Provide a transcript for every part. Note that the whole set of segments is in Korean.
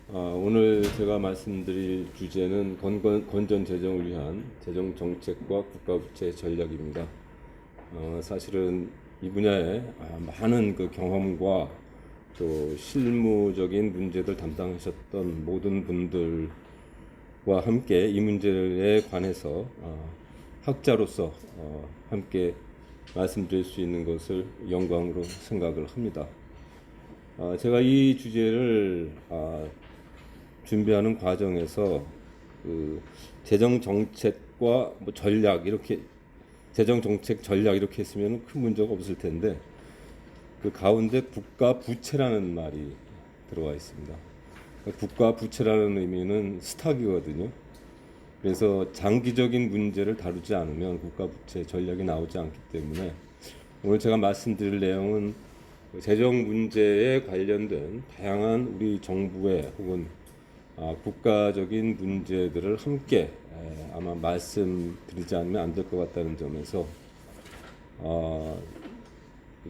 오늘 제가 말씀드릴 주제는 건전 재정을 위한 재정 정책과 국가부채 전략입니다. 사실은 이 분야에 많은 그 경험과 또 실무적인 문제들 담당하셨던 모든 분들과 함께 이 문제에 관해서 학자로서 함께 말씀드릴 수 있는 것을 영광으로 생각을 합니다. 제가 이 주제를 준비하는 과정에서 그 재정 정책과 뭐 전략 이렇게 재정 정책 전략 이렇게 했으면 큰 문제가 없을 텐데 그 가운데 국가 부채라는 말이 들어와 있습니다. 국가 부채라는 의미는 스탁이거든요. 그래서 장기적인 문제를 다루지 않으면 국가 부채 전략이 나오지 않기 때문에 오늘 제가 말씀드릴 내용은 재정 문제에 관련된 다양한 우리 정부의 혹은 국가적인 문제들을 함께 아마 말씀드리지 않으면 안 될 것 같다는 점에서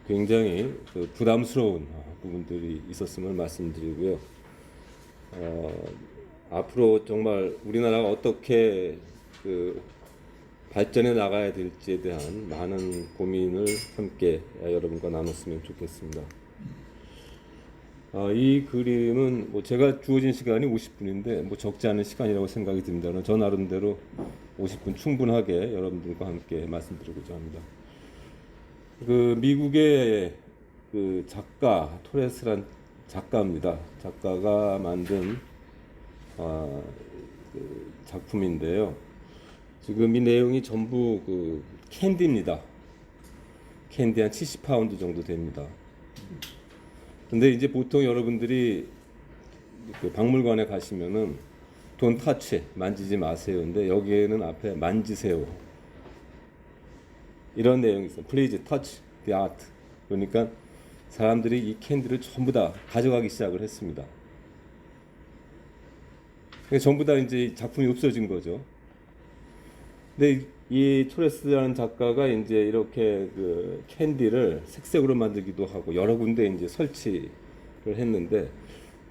굉장히 부담스러운 부분들이 있었음을 말씀드리고요. 앞으로 정말 우리나라가 어떻게 발전해 나가야 될지에 대한 많은 고민을 함께 여러분과 나눴으면 좋겠습니다. 이 그림은 뭐 제가 주어진 시간이 50분인데 뭐 적지 않은 시간이라고 생각이 듭니다. 저 나름대로 50분 충분하게 여러분들과 함께 말씀드리고자 합니다. 그 미국의 그 작가 토레스란 작가입니다. 작가가 만든 그 작품인데요. 지금 이 내용이 전부 그 캔디입니다. 캔디 한 70파운드 정도 됩니다. 근데 이제 보통 여러분들이 그 박물관에 가시면은 돈 타치 만지지 마세요. 근데 여기에는 앞에 만지세요. 이런 내용이 있어요. Please touch the art. 그러니까 사람들이 이 캔디를 전부 다 가져가기 시작을 했습니다. 그러니까 전부 다 이제 작품이 없어진 거죠. 근데 이 토레스라는 작가가 이제 이렇게 그 캔디를 색색으로 만들기도 하고 여러 군데 이제 설치를 했는데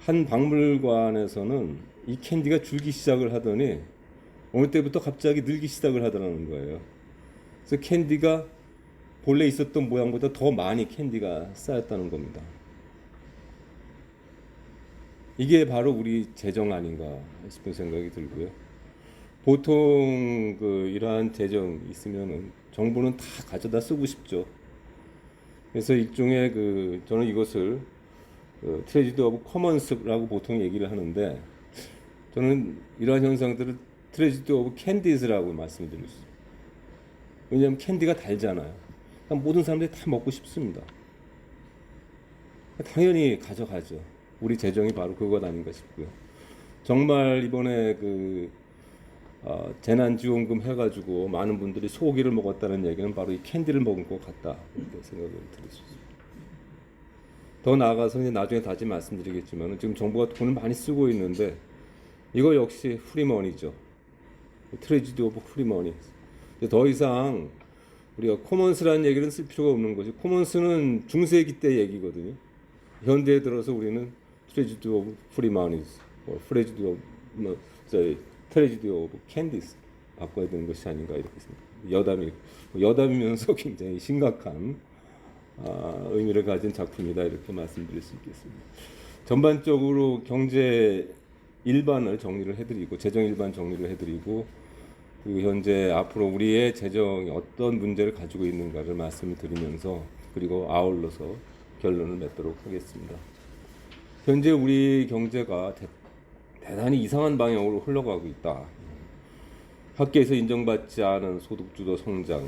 한 박물관에서는 이 캔디가 줄기 시작을 하더니 어느 때부터 갑자기 늘기 시작을 하더라는 거예요. 그래서 캔디가 본래 있었던 모양보다 더 많이 캔디가 쌓였다는 겁니다. 이게 바로 우리 재정 아닌가 싶은 생각이 들고요. 보통 이러한 재정 있으면은 정부는 다 가져다 쓰고 싶죠. 그래서 일종의 저는 이것을 트레지디 오브 커먼스라고 보통 얘기를 하는데 저는 이러한 현상들을 트레지디 오브 캔디즈라고 말씀드리고 있습니다. 왜냐하면 캔디가 달잖아요. 그러니까 모든 사람들이 다 먹고 싶습니다. 당연히 가져가죠. 우리 재정이 바로 그것 아닌가 싶고요. 정말 이번에 재난지원금 해가지고 많은 분들이 소고기를 먹었다는 얘기는 바로 이 캔디를 먹은 것 같다 이렇게 생각을 드릴 수 있습니다. 더 나아가서 이제 나중에 다시 말씀드리겠지만 지금 정부가 돈을 많이 쓰고 있는데 이거 역시 프리머니죠. 트레지디 오브 프리머니. 더 이상 우리가 코먼스라는 얘기는 쓸 필요가 없는 것이 코먼스는 중세기 때 얘기거든요. 현대에 들어서 우리는 트레지디 오브 프리머니즈, 트레지디 오브 트레지디 오브 캔디스 바꿔야 되는 것이 아닌가 이렇게 생각합니다. 여담이면서 굉장히 심각한 의미를 가진 작품이다 이렇게 말씀드릴 수 있겠습니다. 전반적으로 경제 일반을 정리를 해드리고 재정 일반 정리를 해드리고 현재 앞으로 우리의 재정이 어떤 문제를 가지고 있는가를 말씀을 드리면서 그리고 아울러서 결론을 맺도록 하겠습니다. 현재 우리 경제가 대단히 이상한 방향으로 흘러가고 있다. 학계에서 인정받지 않은 소득주도 성장,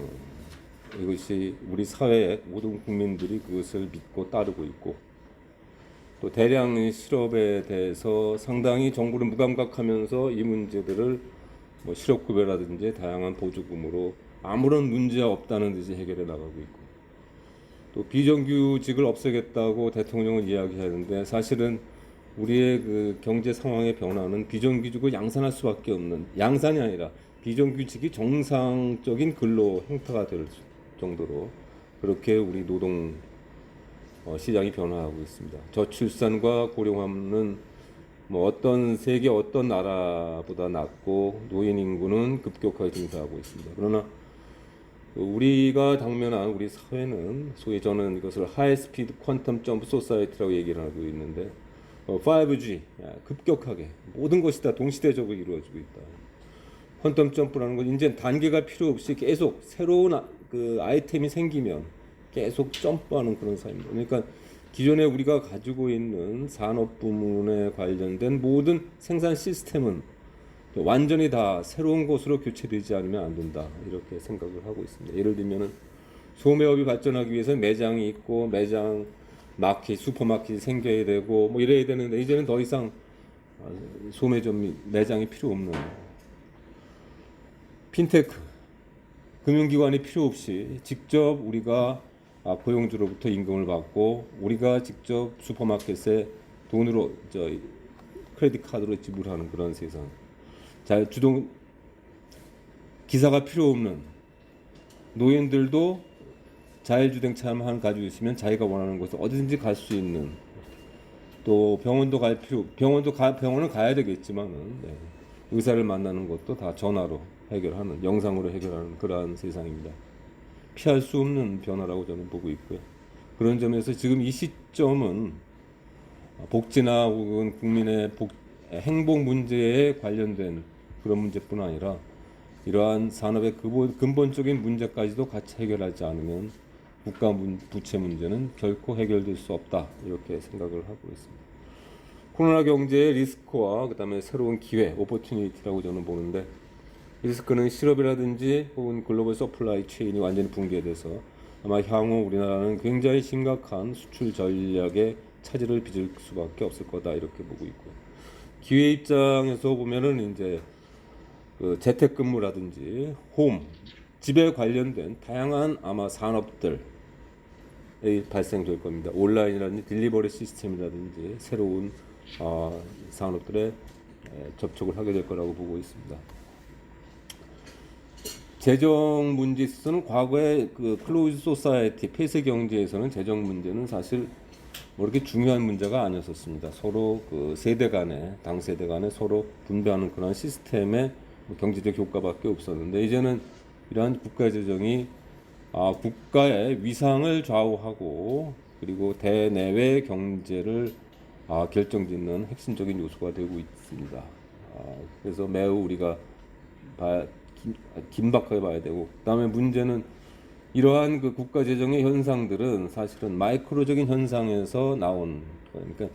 이것이 우리 사회의 모든 국민들이 그것을 믿고 따르고 있고 또 대량 실업에 대해서 상당히 정부를 무감각하면서 이 문제들을 실업급여라든지 다양한 보조금으로 아무런 문제 없다는 듯이 해결해 나가고 있고 또 비정규직을 없애겠다고 대통령은 이야기하는데 사실은 우리의 경제 상황의 변화는 비정규직을 양산할 수밖에 없는 양산이 아니라 비정규직이 정상적인 근로 형태가 될 정도로 그렇게 우리 노동 시장이 변화하고 있습니다. 저출산과 고령화는 뭐 어떤 세계 어떤 나라보다 낮고 노인 인구는 급격하게 증가하고 있습니다. 그러나 우리가 당면한 우리 사회는 소위 저는 이것을 하이 스피드 퀀텀 점프 소사이티라고 얘기를 하고 있는데 5G 급격하게 모든 것이 다 동시대적으로 이루어지고 있다. 퀀텀 점프라는 건 이제 단계가 필요 없이 계속 새로운 그 아이템이 생기면 계속 점프하는 그런 사회입니다. 그러니까 기존에 우리가 가지고 있는 산업 부문에 관련된 모든 생산 시스템은 완전히 다 새로운 것으로 교체되지 않으면 안 된다 이렇게 생각을 하고 있습니다. 예를 들면은 소매업이 발전하기 위해서 매장이 있고 매장 마켓 슈퍼마켓이 생겨야 되고 뭐 이래야 되는데 이제는 더 이상 소매점 매장이 필요 없는 핀테크 금융기관이 필요 없이 직접 우리가 고용주로부터 임금을 받고 우리가 직접 슈퍼마켓에 돈으로 크레딧 카드로 지불하는 그런 세상. 주동 기사가 필요 없는 노인들도 자율주행차만 가지고 있으면 자기가 원하는 곳에 어디든지 갈 수 있는 또 병원도 병원은 가야 되겠지만은 의사를 만나는 것도 다 전화로 해결하는 영상으로 해결하는 그러한 세상입니다. 피할 수 없는 변화라고 저는 보고 있고요. 그런 점에서 지금 이 시점은 복지나 혹은 국민의 행복 문제에 관련된 그런 문제뿐 아니라 이러한 산업의 근본적인 문제까지도 같이 해결하지 않으면 국가 부채 문제는 결코 해결될 수 없다 이렇게 생각을 하고 있습니다. 코로나 경제의 리스크와 그다음에 새로운 기회, 오퍼튜니티라고 저는 보는데 리스크는 실업이라든지 혹은 글로벌 서플라이 체인이 완전히 붕괴돼서 아마 향후 우리나라는 굉장히 심각한 수출 전략에 차질을 빚을 수밖에 없을 거다 이렇게 보고 있고요. 기회 입장에서 보면은 이제 그 재택근무라든지 집에 관련된 다양한 아마 산업들이 발생될 겁니다. 온라인이라든지 딜리버리 시스템이라든지 새로운 산업들에 접촉을 하게 될 거라고 보고 있습니다. 재정 문제에 있어서는 과거에 그 클로즈 소사이티 폐쇄 경제에서는 재정 문제는 사실 뭐 이렇게 중요한 문제가 아니었었습니다. 서로 그 세대 간에 당 세대 간에 서로 분배하는 그런 시스템의 경제적 효과밖에 없었는데 이제는 이러한 국가 재정이 국가의 위상을 좌우하고 그리고 대내외 경제를 결정짓는 핵심적인 요소가 되고 있습니다. 그래서 매우 우리가 긴박하게 봐야 되고 그다음에 문제는 이러한 그 국가 재정의 현상들은 사실은 마이크로적인 현상에서 나온 그러니까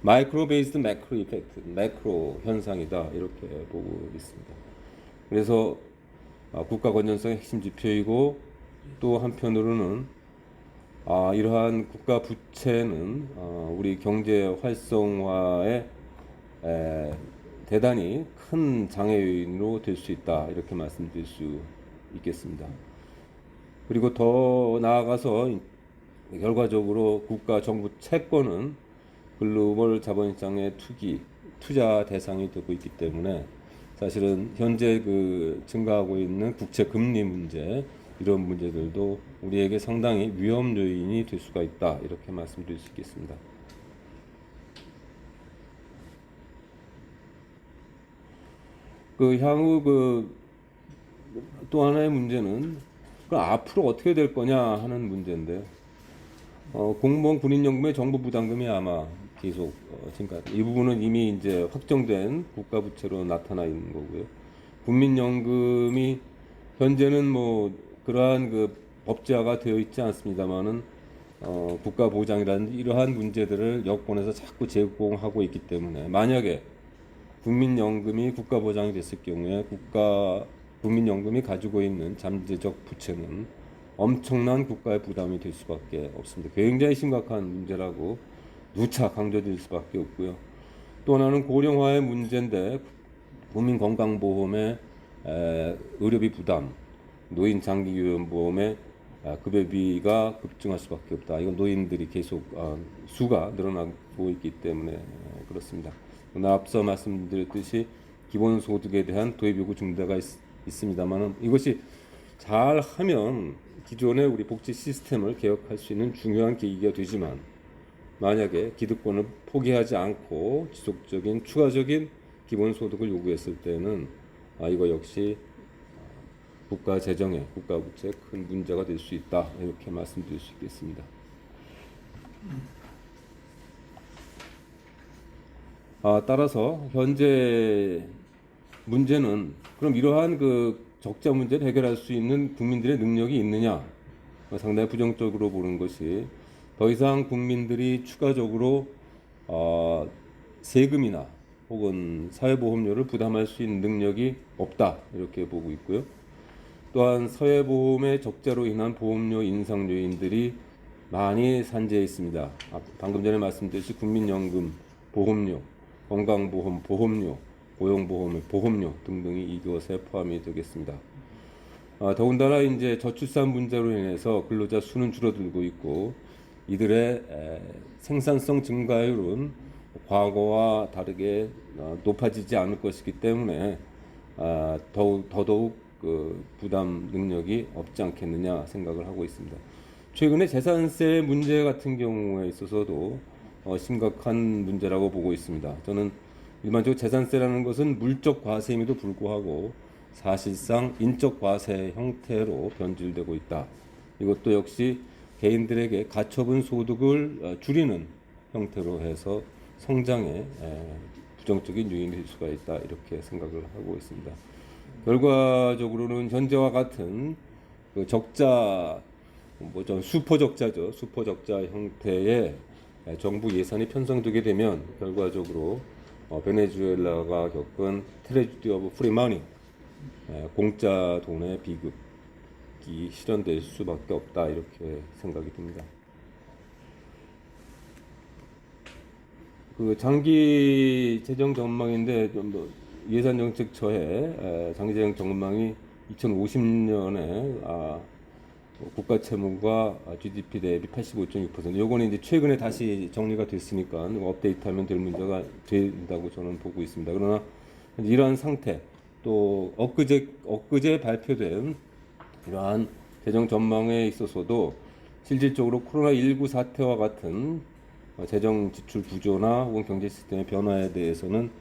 마이크로 베이스드 매크로 이펙트 매크로 현상이다 이렇게 보고 있습니다. 그래서 국가 건전성의 핵심 지표이고 또 한편으로는 이러한 국가 부채는 우리 경제 활성화에 대단히 큰 장애인으로 될 수 있다 이렇게 말씀드릴 수 있겠습니다. 그리고 더 나아가서 결과적으로 국가 정부 채권은 글로벌 자본시장의 투자 대상이 되고 있기 때문에 사실은 현재 그 증가하고 있는 국채 금리 문제 이런 문제들도 우리에게 상당히 위험 요인이 될 수가 있다 이렇게 말씀드릴 수 있겠습니다. 그 향후 또 하나의 문제는 앞으로 어떻게 될 거냐 하는 문제인데 공무원 군인연금의 정부 부담금이 아마 계속 증가. 이 부분은 이미 이제 확정된 국가 부채로 나타나 있는 거고요. 국민연금이 현재는 뭐 그러한 그 법제화가 되어 있지 않습니다만은 국가 보장이라든지 이러한 문제들을 여권에서 자꾸 제공하고 있기 때문에 만약에 국민연금이 국가 보장이 됐을 경우에 국민연금이 가지고 있는 잠재적 부채는 엄청난 국가의 부담이 될 수밖에 없습니다. 굉장히 심각한 문제라고 누차 강조드릴 수밖에 없고요. 또 하나는 고령화의 문제인데 국민건강보험의 의료비 부담, 노인 장기요양보험의 급여비가 급증할 수밖에 없다. 이건 노인들이 계속 수가 늘어나고 있기 때문에 그렇습니다. 앞서 말씀드렸듯이 기본소득에 대한 도입요구 증대가 있습니다만 이것이 잘하면 기존의 우리 복지 시스템을 개혁할 수 있는 중요한 계기가 되지만 만약에 기득권을 포기하지 않고 지속적인 추가적인 기본소득을 요구했을 때는 이거 역시 국가 재정에, 국가 부채에 큰 문제가 될 수 있다, 이렇게 말씀드릴 수 있겠습니다. 따라서 현재 문제는 그럼 이러한 그 적자 문제를 해결할 수 있는 국민들의 능력이 있느냐, 상당히 부정적으로 보는 것이, 더 이상 국민들이 추가적으로 세금이나 혹은 사회보험료를 부담할 수 있는 능력이 없다, 이렇게 보고 있고요. 또한 사회보험의 적자로 인한 보험료 인상 요인들이 많이 산재해 있습니다. 방금 전에 말씀드렸듯이 국민연금 보험료, 건강보험 보험료, 고용보험의 보험료 등등이 이것에 포함이 되겠습니다. 더군다나 이제 저출산 문제로 인해서 근로자 수는 줄어들고 있고, 이들의 생산성 증가율은 과거와 다르게 높아지지 않을 것이기 때문에 더더욱 그 부담 능력이 없지 않겠느냐 생각을 하고 있습니다. 최근에 재산세 문제 같은 경우에 있어서도 심각한 문제라고 보고 있습니다. 저는 일반적으로 재산세라는 것은 물적 과세임에도 불구하고 사실상 인적 과세 형태로 변질되고 있다. 이것도 역시 개인들에게 가처분 소득을 줄이는 형태로 해서 성장에 부정적인 요인이 될 수가 있다, 이렇게 생각을 하고 있습니다. 결과적으로는 현재와 같은 그 적자, 슈퍼 적자죠. 슈퍼 적자 형태의 정부 예산이 편성되게 되면 결과적으로 베네수엘라가 겪은 트레지디 오브 프리 마니, 공짜 돈의 비극이 실현될 수밖에 없다, 이렇게 생각이 듭니다. 그 장기 재정 전망인데 예산 정책 처해 장기 재정 전망이 2050년에 국가 채무가 GDP 대비 85.6%. 요거는 이제 최근에 다시 정리가 됐으니까 업데이트하면 될 문제가 된다고 저는 보고 있습니다. 그러나 이러한 상태, 또 엊그제 발표된 이러한 재정 전망에 있어서도 실질적으로 코로나19 사태와 같은 재정 지출 구조나 혹은 경제 시스템의 변화에 대해서는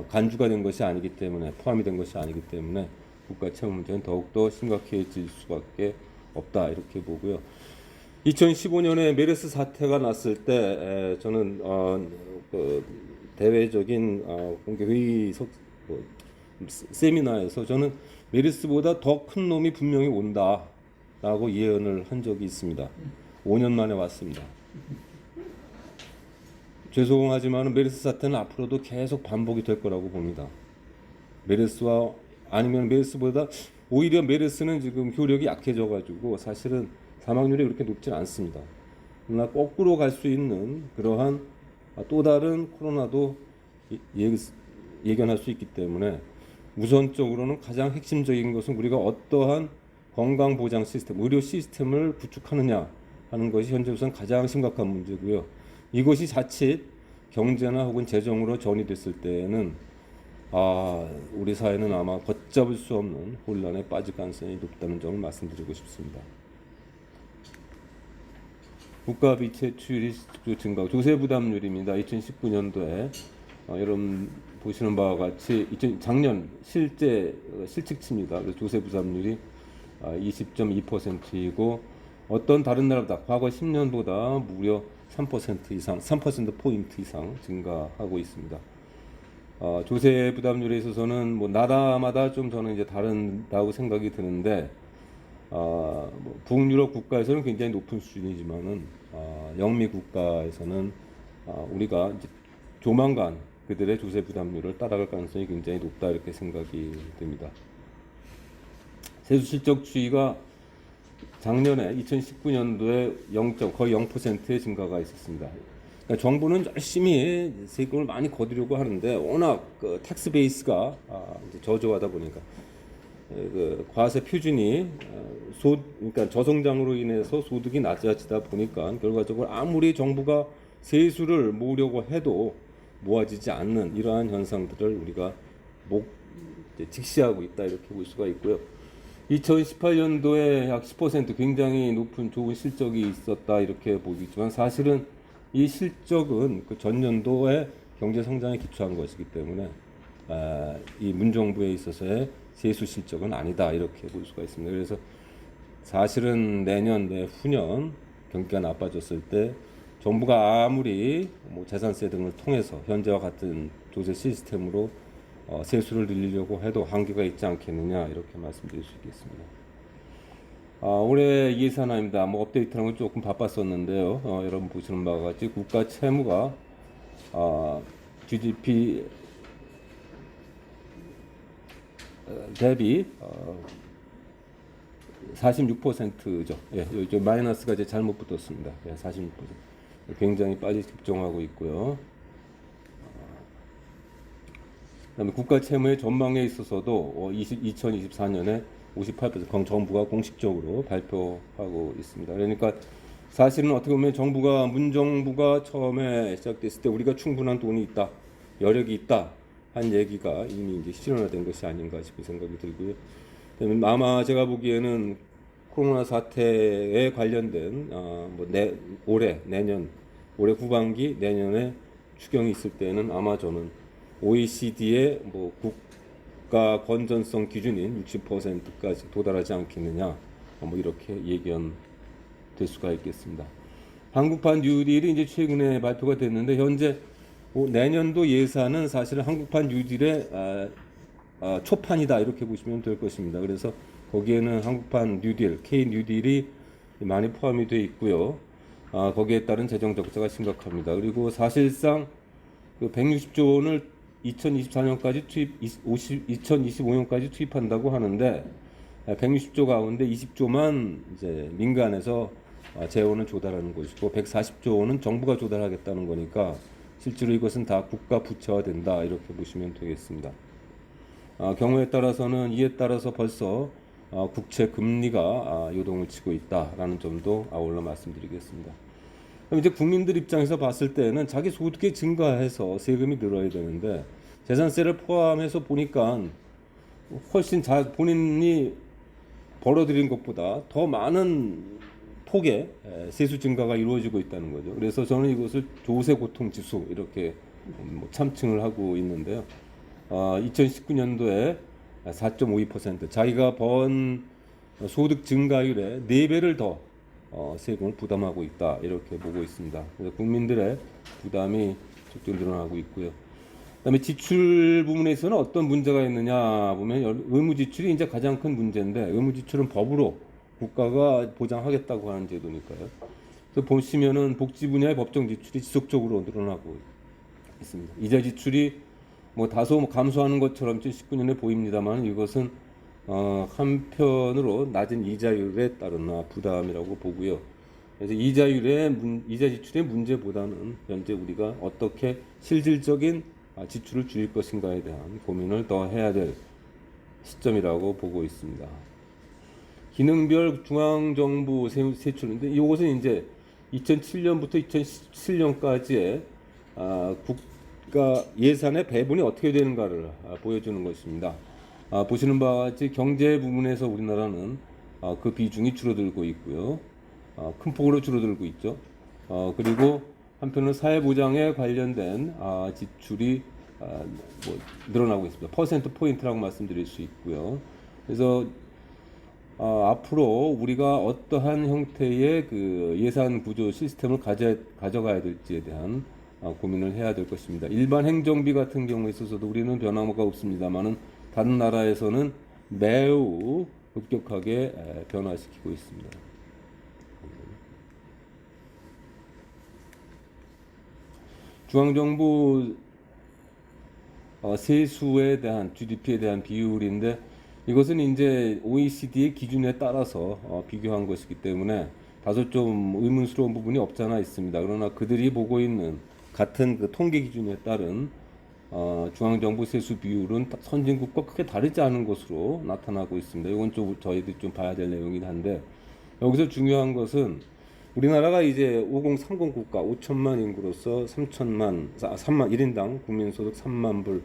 간주가 된 것이 아니기 때문에, 포함이 된 것이 아니기 때문에 국가 채무 문제는 더욱더 심각해질 수밖에 없다, 이렇게 보고요. 2015년에 메르스 사태가 났을 때 저는 그 대외적인 공개 회의 세미나에서 저는 메르스보다 더 큰 놈이 분명히 온다라고 예언을 한 적이 있습니다. 5년 만에 왔습니다. 죄송하지만 메르스 사태는 앞으로도 계속 반복이 될 거라고 봅니다. 메르스와 아니면 메르스보다 오히려 메르스는 지금 효력이 약해져가지고 사실은 사망률이 그렇게 높지 않습니다. 그러나 거꾸로 갈 수 있는 그러한 또 다른 코로나도 예견할 수 있기 때문에 우선적으로는 가장 핵심적인 것은 우리가 어떠한 건강보장 시스템, 의료 시스템을 구축하느냐 하는 것이 현재 우선 가장 심각한 문제고요. 이것이 자칫 경제나 혹은 재정으로 전이됐을 때에는 우리 사회는 아마 걷잡을 수 없는 혼란에 빠질 가능성이 높다는 점을 말씀드리고 싶습니다. 국가 비채 추이율이 증가, 조세 부담률입니다. 2019년도에 여러분 보시는 바와 같이 작년 실직치입니다. 조세 부담률이 20.2%이고 어떤 다른 나라보다 과거 10년보다 무려 3% 이상, 3%포인트 이상 증가하고 있습니다. 조세 부담률에 있어서는 나라마다 좀 저는 이제 다른다고 생각이 드는데, 북유럽 국가에서는 굉장히 높은 수준이지만은, 영미 국가에서는, 우리가 이제 조만간 그들의 조세 부담률을 따라갈 가능성이 굉장히 높다, 이렇게 생각이 됩니다. 세수 실적 추이가 작년에 2019년도에 거의 0%의 증가가 있었습니다. 그러니까 정부는 열심히 세금을 많이 거두려고 하는데 워낙 그 텍스 베이스가 이제 저조하다 보니까 그 과세 표준이 그러니까 저성장으로 인해서 소득이 낮아지다 보니까 결과적으로 아무리 정부가 세수를 모으려고 해도 모아지지 않는 이러한 현상들을 우리가 직시하고 있다, 이렇게 볼 수가 있고요. 2018년도에 약 10% 굉장히 높은 좋은 실적이 있었다, 이렇게 보이지만 사실은 이 실적은 그 전년도의 경제 성장에 기초한 것이기 때문에 이 문정부에 있어서의 세수 실적은 아니다 이렇게 볼 수가 있습니다. 그래서 사실은 내년 내후년 경기가 나빠졌을 때 정부가 아무리 뭐 재산세 등을 통해서 현재와 같은 조세 시스템으로 세수를 늘리려고 해도 한계가 있지 않겠느냐 이렇게 말씀드릴 수 있겠습니다. 올해 예산안입니다. 뭐 업데이트하는 건 조금 바빴었는데요. 여러분 보시는 바와 같이 국가 채무가 GDP 대비 46%죠. 예, 마이너스가 이제 잘못 붙었습니다. 예, 46%. 굉장히 빨리 급증하고 있고요. 그다음에 국가 채무의 전망에 있어서도 2024년에 58% 정부가 공식적으로 발표하고 있습니다. 그러니까 사실은 어떻게 보면 문정부가 처음에 시작됐을 때 우리가 충분한 돈이 있다, 여력이 있다 한 얘기가 이미 이제 실현화된 것이 아닌가 싶은 생각이 들고요. 아마 제가 보기에는 코로나 사태에 관련된 올해 후반기 내년에 추경이 있을 때는 아마 저는 OECD의 뭐 국가 건전성 기준인 60%까지 도달하지 않겠느냐 뭐 이렇게 예견될 수가 있겠습니다. 한국판 뉴딜이 이제 최근에 발표가 됐는데 현재 내년도 예산은 사실은 한국판 뉴딜의 초판이다 이렇게 보시면 될 것입니다. 그래서 거기에는 한국판 뉴딜, K 뉴딜이 많이 포함이 되어 있고요. 거기에 따른 재정 적자가 심각합니다. 그리고 사실상 그 160조 원을 2024년까지 2025년까지 투입한다고 하는데 160조 가운데 20조만 이제 민간에서 재원을 조달하는 것이고 140조 원은 정부가 조달하겠다는 거니까 실제로 이것은 다 국가 부채화된다 이렇게 보시면 되겠습니다. 경우에 따라서는 이에 따라서 벌써 국채 금리가 요동을 치고 있다라는 점도 아울러 말씀드리겠습니다. 그럼 이제 국민들 입장에서 봤을 때는 자기 소득이 증가해서 세금이 늘어야 되는데 재산세를 포함해서 보니까 훨씬 본인이 벌어들인 것보다 더 많은 폭의 세수 증가가 이루어지고 있다는 거죠. 그래서 저는 이것을 조세 고통 지수 이렇게 참칭을 하고 있는데요. 2019년도에 4.52% 자기가 번 소득 증가율의 4배를 더 세금을 부담하고 있다 이렇게 보고 있습니다. 그래서 국민들의 부담이 적극 늘어나고 있고요. 그다음에 지출 부분에서는 어떤 문제가 있느냐 보면 의무 지출이 이제 가장 큰 문제인데 의무 지출은 법으로 국가가 보장하겠다고 하는 제도니까요. 그래서 보시면은 복지 분야의 법정 지출이 지속적으로 늘어나고 있습니다. 이자 지출이 다소 감소하는 것처럼 2019년에 보입니다만 이것은 한편으로 낮은 이자율에 따른 부담이라고 보고요. 그래서 이자 지출의 문제보다는 현재 우리가 어떻게 실질적인 지출을 줄일 것인가에 대한 고민을 더 해야 될 시점이라고 보고 있습니다. 기능별 중앙정부 세출인데 이것은 이제 2007년부터 2017년까지의 국가 예산의 배분이 어떻게 되는가를 보여주는 것입니다. 보시는 바와 같이 경제 부분에서 우리나라는 그 비중이 줄어들고 있고요. 큰 폭으로 줄어들고 있죠. 그리고 한편으로 사회보장에 관련된 지출이 늘어나고 있습니다. 퍼센트 포인트라고 말씀드릴 수 있고요. 그래서 앞으로 우리가 어떠한 형태의 그 예산 구조 시스템을 가져가야 될지에 대한 고민을 해야 될 것입니다. 일반 행정비 같은 경우에 있어서도 우리는 변화가 없습니다만은 다른 나라에서는 매우 급격하게 변화시키고 있습니다. 중앙정부 세수에 대한 GDP에 대한 비율인데 이것은 이제 OECD의 기준에 따라서 비교한 것이기 때문에 다소 좀 의문스러운 부분이 없잖아 있습니다. 그러나 그들이 보고 있는 같은 그 통계 기준에 따른 중앙정부 세수 비율은 선진국과 크게 다르지 않은 것으로 나타나고 있습니다. 이건 좀 저희들이 좀 봐야 될 내용이긴 한데 여기서 중요한 것은 우리나라가 이제 5030 국가 5천만 인구로서 3만 1인당 국민소득 3만 불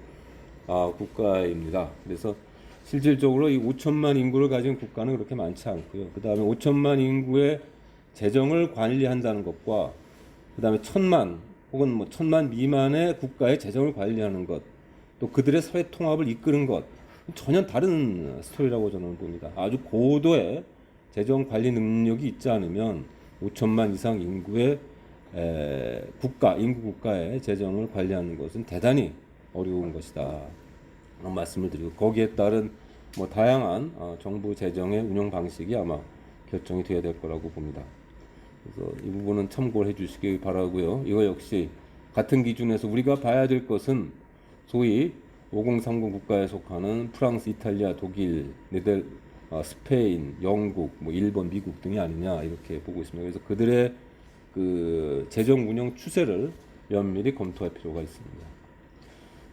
국가입니다. 그래서 실질적으로 이 5천만 인구를 가진 국가는 그렇게 많지 않고요. 그 다음에 5천만 인구의 재정을 관리한다는 것과 그다음에 1,000만 혹은 뭐 1,000만 미만의 국가의 재정을 관리하는 것, 또 그들의 사회 통합을 이끄는 것, 전혀 다른 스토리라고 저는 봅니다. 아주 고도의 재정 관리 능력이 있지 않으면 5천만 이상 인구의 인구 국가의 재정을 관리하는 것은 대단히 어려운 것이다. 그런 말씀을 드리고, 거기에 따른 뭐 다양한 정부 재정의 운영 방식이 아마 결정이 돼야 될 거라고 봅니다. 그래서 이 부분은 참고를 해주시기 바라고요. 이거 역시 같은 기준에서 우리가 봐야 될 것은 소위 5030 국가에 속하는 프랑스, 이탈리아, 독일, 스페인, 영국, 뭐 일본, 미국 등이 아니냐 이렇게 보고 있습니다. 그래서 그들의 그 재정 운영 추세를 면밀히 검토할 필요가 있습니다.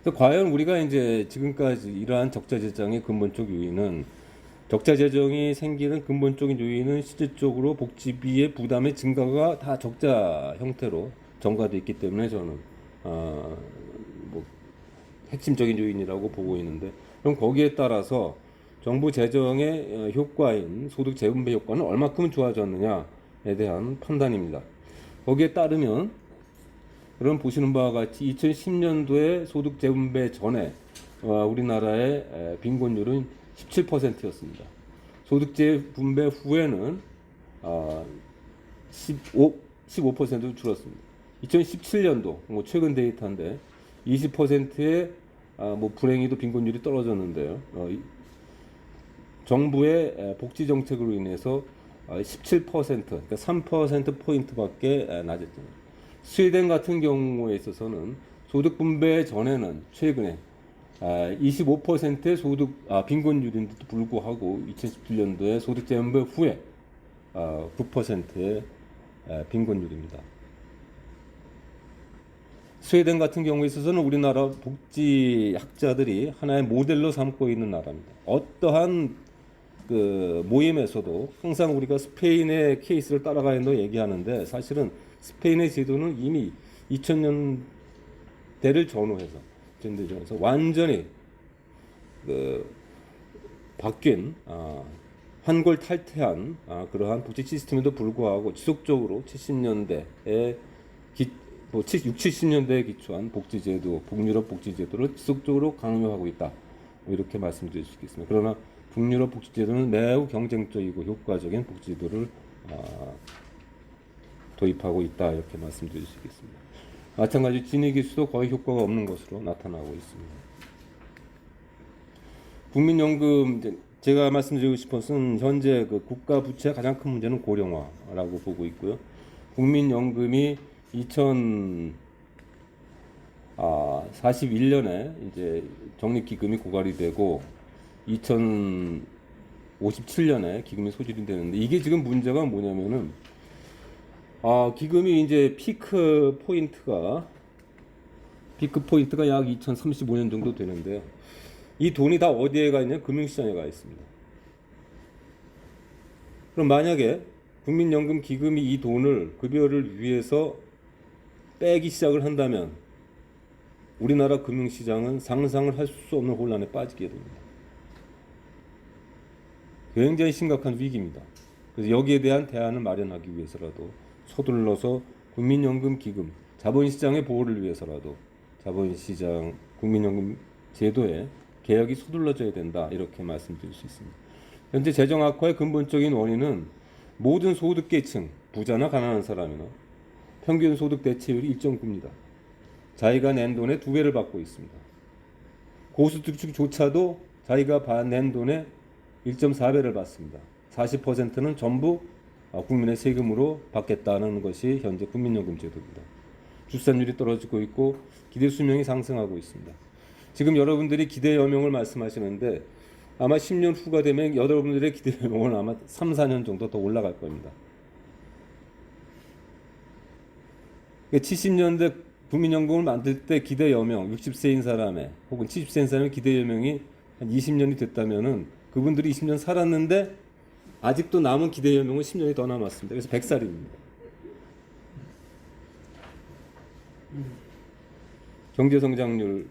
그래서 과연 우리가 이제 지금까지 이러한 적자 재정의 근본적 요인은, 적자 재정이 생기는 근본적인 요인은 실질적으로 복지비의 부담의 증가가 다 적자 형태로 전가되어 있기 때문에 저는 뭐 핵심적인 요인이라고 보고 있는데, 그럼 거기에 따라서 정부 재정의 효과인 소득 재분배 효과는 얼마큼 좋아졌느냐에 대한 판단입니다. 거기에 따르면, 그럼 보시는 바와 같이 2010년도에 소득 재분배 전에 우리나라의 빈곤율은 17%였습니다. 소득 재분배 후에는 15%로 줄었습니다. 2017년도 뭐 최근 데이터인데 20%의 뭐 불행히도 빈곤율이 떨어졌는데요. 정부의 복지 정책으로 인해서 17%, 그러니까 3% 포인트밖에 낮았습니다. 스웨덴 같은 경우에 있어서는 소득 분배 전에는 최근에 25%의 빈곤율인데도 불구하고 2017년도에 소득 재분배 후에 9%의 빈곤율입니다. 스웨덴 같은 경우에 있어서는 우리나라 복지학자들이 하나의 모델로 삼고 있는 나라입니다. 어떠한 그 모임에서도 항상 우리가 스페인의 케이스를 따라가야 한다고 얘기하는데, 사실은 스페인의 제도는 이미 2000년대를 전후해서 완전히 그 바뀐 환골 탈퇴한 그러한 복지 시스템에도 불구하고 지속적으로 70년대에 60, 70년대에 기초한 복지제도, 북유럽 복지제도를 지속적으로 강요하고 있다, 이렇게 말씀드릴 수 있겠습니다. 그러나 북유럽 복지제도는 매우 경쟁적이고 효과적인 복지제도를 도입하고 있다, 이렇게 말씀드릴 수 있겠습니다. 마찬가지 진위기수도 거의 효과가 없는 것으로 나타나고 있습니다. 국민연금, 제가 말씀드리고 싶은 것은 현재 그 국가 부채의 가장 큰 문제는 고령화라고 보고 있고요. 국민연금이 2041년에 이제 적립기금이 고갈이 되고 2057년에 기금이 소집이 되는데, 이게 지금 문제가 뭐냐면은 기금이 이제 피크 포인트가 약 2035년 정도 되는데요. 이 돈이 다 어디에 가 있냐? 금융시장에 가 있습니다. 그럼 만약에 국민연금 기금이 이 돈을 급여를 위해서 빼기 시작을 한다면 우리나라 금융시장은 상상을 할 수 없는 혼란에 빠지게 됩니다. 굉장히 심각한 위기입니다. 그래서 여기에 대한 대안을 마련하기 위해서라도 서둘러서 국민연금 기금, 자본시장의 보호를 위해서라도 자본시장 국민연금 제도의 개혁이 서둘러져야 된다, 이렇게 말씀드릴 수 있습니다. 현재 재정 악화의 근본적인 원인은 모든 소득계층, 부자나 가난한 사람이나 평균 소득 대체율이 일정급니다. 자기가 낸 돈의 2배를 받고 있습니다. 고소득층조차도 자기가 낸 돈의 1.4배를 받습니다. 40%는 전부 국민의 세금으로 받겠다는 것이 현재 국민연금 제도입니다. 출산율이 떨어지고 있고 기대 수명이 상승하고 있습니다. 지금 여러분들이 기대 여명을 말씀하시는데 아마 10년 후가 되면 여러분들의 기대 여명은 아마 3, 4년 정도 더 올라갈 겁니다. 70년대 국민연금을 만들 때 기대 여명, 60세인 사람의 혹은 70세인 사람의 기대 여명이 한 20년이 됐다면은 그분들이 20년 살았는데 아직도 남은 기대 여명은 10년이 더 남았습니다. 그래서 100살입니다. 경제 성장률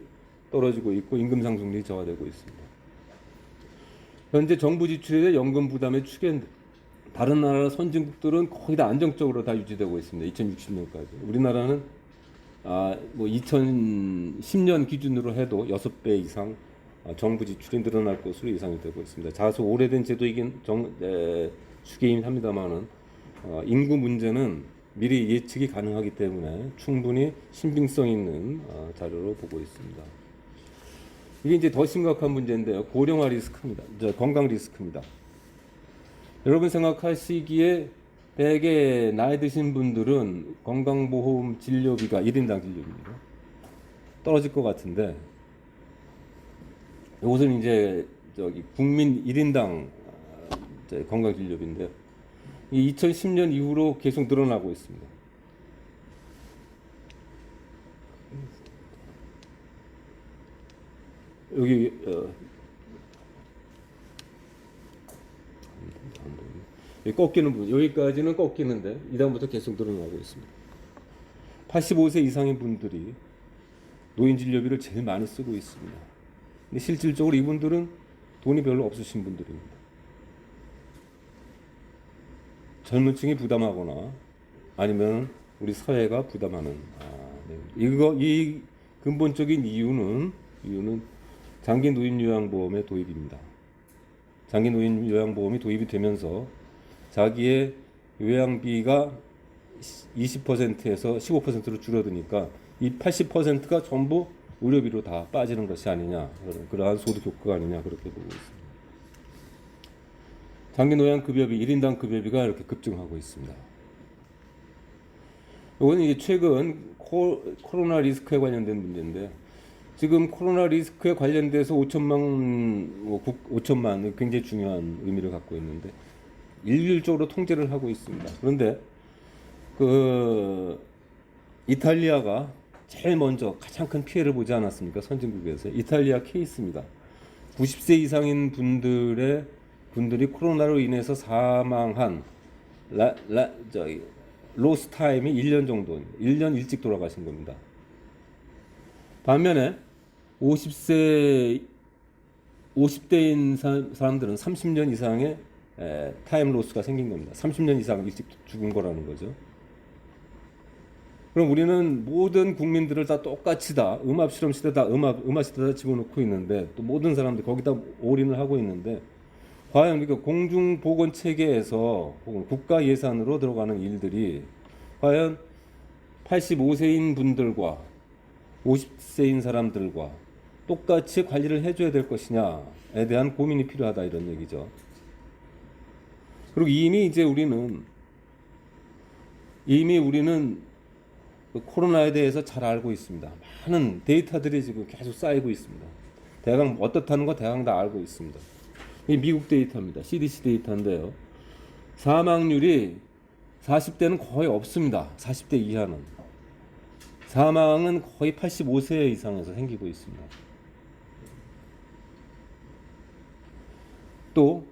떨어지고 있고 임금 상승률이 저하되고 있습니다. 현재 정부 지출에 대해 연금 부담의 다른 나라 선진국들은 거의 다 안정적으로 다 유지되고 있습니다. 2060년까지. 우리나라는 뭐 2010년 기준으로 해도 6배 이상 정부 지출이 늘어날 것으로 예상이 되고 있습니다. 다소 오래된 제도이긴 추계이긴 합니다만은 인구 문제는 미리 예측이 가능하기 때문에 충분히 신빙성 있는 자료로 보고 있습니다. 이게 이제 더 심각한 문제인데요. 고령화 리스크입니다. 건강 리스크입니다. 여러분 생각하시기에 대개 나이 드신 분들은 건강보험 진료비가 1인당 진료비입니다. 떨어질 것 같은데 이것은 이제 국민 1인당 건강 진료비인데요. 이 2010년 이후로 계속 늘어나고 있습니다. 여기 꺾이는 부분, 여기까지는 꺾이는데 이다음부터 계속 늘어나고 있습니다. 85세 이상의 분들이 노인 진료비를 제일 많이 쓰고 있습니다. 근데 실질적으로 이분들은 돈이 별로 없으신 분들입니다. 젊은 층이 부담하거나 아니면 우리 사회가 부담하는 이 근본적인 이유는 장기 노인 요양보험의 도입입니다. 장기 노인 요양보험이 도입이 되면서 자기의 요양비가 20%에서 15%로 줄어드니까 이 80%가 전부 의료비로 다 빠지는 것이 아니냐, 그러한 소득 효과가 아니냐 그렇게 보고 있습니다. 장기 노양 급여비 1인당 급여비가 이렇게 급증하고 있습니다. 이거는 이제 최근 코로나 리스크에 관련된 문제인데 지금 코로나 리스크에 관련돼서 5천만 굉장히 중요한 의미를 갖고 있는데 일률적으로 통제를 하고 있습니다. 그런데 이탈리아가 제일 먼저 가장 큰 피해를 보지 않았습니까? 선진국에서 이탈리아 케이스입니다. 90세 이상인 분들이 코로나로 인해서 사망한 로스 타임이 1년 정도, 1년 일찍 돌아가신 겁니다. 반면에 50대인 사람들은 30년 이상의 타임 로스가 생긴 겁니다. 30년 이상 일찍 죽은 거라는 거죠. 그럼 우리는 모든 국민들을 다 똑같이 음압 실험 시대다, 음압 시대다 집어넣고 있는데 또 모든 사람들이 거기다 올인을 하고 있는데 과연 우리가 공중보건 체계에서 혹은 국가 예산으로 들어가는 일들이 과연 85세인 분들과 50세인 사람들과 똑같이 관리를 해줘야 될 것이냐에 대한 고민이 필요하다 이런 얘기죠. 그리고 이미 우리는 코로나에 대해서 잘 알고 있습니다. 많은 데이터들이 지금 계속 쌓이고 있습니다. 대강 어떻다는 거 대강 다 알고 있습니다. 이 미국 데이터입니다. CDC 데이터인데요. 사망률이 40대는 거의 없습니다. 40대 이하는. 사망은 거의 85세 이상에서 생기고 있습니다. 또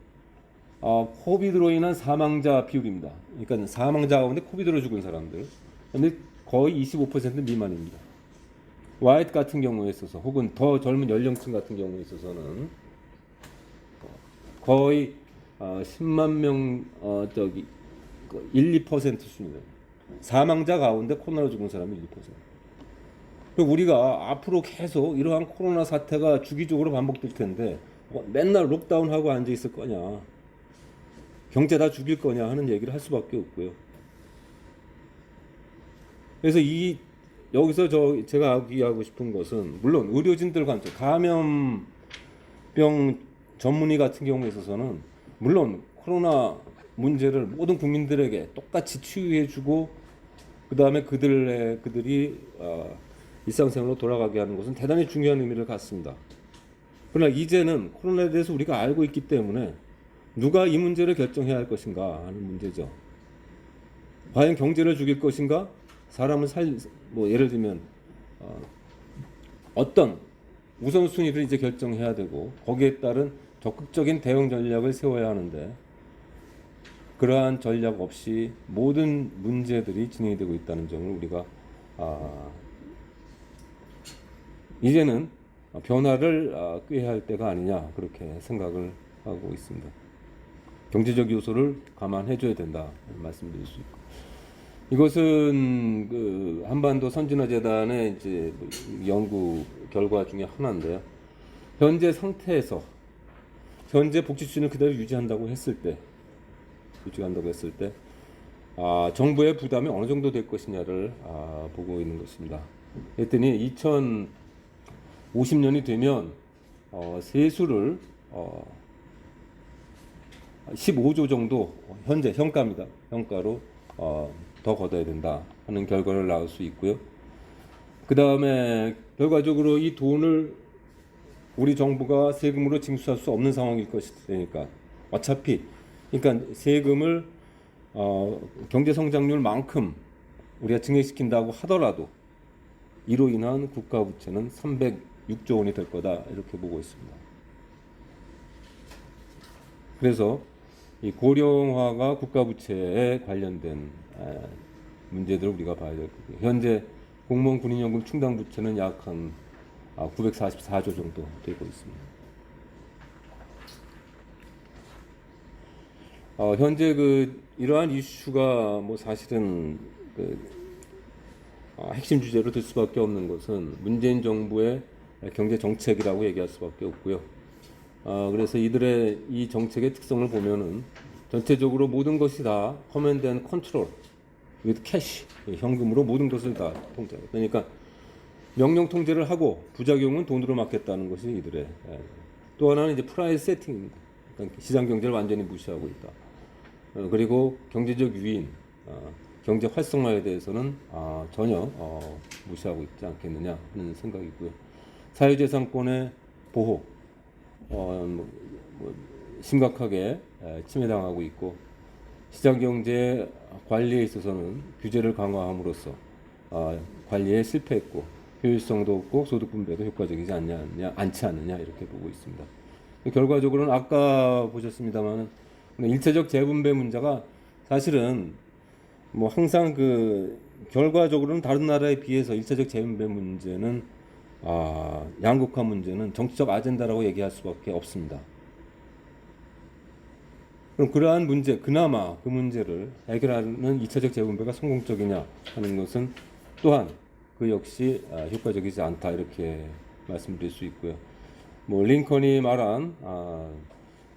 코비드로 인한 사망자 비율입니다. 그러니까 사망자 가운데 코비드로 죽은 사람들. 근데 거의 25% 미만입니다. 와이트 같은 경우에 있어서 혹은 더 젊은 연령층 같은 경우에 있어서는 거의 10만 명 1, 2% 수준입니다. 사망자 가운데 코로나로 죽은 사람이 1, 2%. 그리고 우리가 앞으로 계속 이러한 코로나 사태가 주기적으로 반복될 텐데 맨날 록다운하고 앉아 있을 거냐, 경제 다 죽일 거냐 하는 얘기를 할 수밖에 없고요. 그래서 여기서 제가 이야기하고 싶은 것은 물론 의료진들 관점, 감염병 전문의 같은 경우에 있어서는 물론 코로나 문제를 모든 국민들에게 똑같이 치유해주고 그 다음에 그들이 일상생활로 돌아가게 하는 것은 대단히 중요한 의미를 갖습니다. 그러나 이제는 코로나에 대해서 우리가 알고 있기 때문에 누가 이 문제를 결정해야 할 것인가 하는 문제죠. 과연 경제를 죽일 것인가? 사람을 예를 들면 어떤 우선순위를 이제 결정해야 되고 거기에 따른 적극적인 대응 전략을 세워야 하는데 그러한 전략 없이 모든 문제들이 진행이 되고 있다는 점을 우리가 이제는 변화를 꾀해야 할 때가 아니냐 그렇게 생각을 하고 있습니다. 경제적 요소를 감안해줘야 된다 말씀드릴 수 있고, 이것은 그 한반도 선진화재단의 이제 연구 결과 중에 하나인데요. 현재 상태에서 현재 복지 수준을 그대로 유지한다고 했을 때, 정부의 부담이 어느 정도 될 것이냐를 보고 있는 것입니다. 그랬더니 2050년이 되면 세수를 15조 정도 현재 현가입니다. 현가로 더 걷어야 된다 하는 결과를 나올 수 있고요. 그 다음에 결과적으로 이 돈을 우리 정부가 세금으로 징수할 수 없는 상황일 것이니까 어차피 그러니까 세금을 경제 성장률만큼 우리가 증액시킨다고 하더라도 이로 인한 국가 부채는 306조 원이 될 거다 이렇게 보고 있습니다. 그래서 이 고령화가 국가 부채에 관련된 문제들을 우리가 봐야 될 거고요. 현재 공무원 군인연금 충당 부채는 약 한 944조 정도 되고 있습니다. 현재 이러한 이슈가 뭐 사실은 핵심 주제로 될 수밖에 없는 것은 문재인 정부의 경제 정책이라고 얘기할 수밖에 없고요. 그래서 이들의 이 정책의 특성을 보면은 전체적으로 모든 것이 다 커맨드 앤 컨트롤 with 캐시, 현금으로 모든 것을 다 통제하고, 그러니까 명령 통제를 하고 부작용은 돈으로 막겠다는 것이 이들의. 또 하나는 이제 프라이스 세팅입니다. 그러니까 시장 경제를 완전히 무시하고 있다. 그리고 경제적 유인, 경제 활성화에 대해서는 전혀 무시하고 있지 않겠느냐 하는 생각이고요. 사회재산권의 보호 심각하게 침해당하고 있고, 시장경제 관리에 있어서는 규제를 강화함으로써 관리에 실패했고, 효율성도 없고 소득 분배도 효과적이지 않지 않느냐 이렇게 보고 있습니다. 결과적으로는 아까 보셨습니다만 일체적 재분배 문제가 사실은 뭐 항상 결과적으로는 다른 나라에 비해서 일체적 재분배 문제는 양극화 문제는 정치적 아젠다라고 얘기할 수밖에 없습니다. 그럼 그러한 문제, 그나마 그 문제를 해결하는 2차적 재분배가 성공적이냐 하는 것은 또한 그 역시 효과적이지 않다 이렇게 말씀드릴 수 있고요. 뭐 링컨이 말한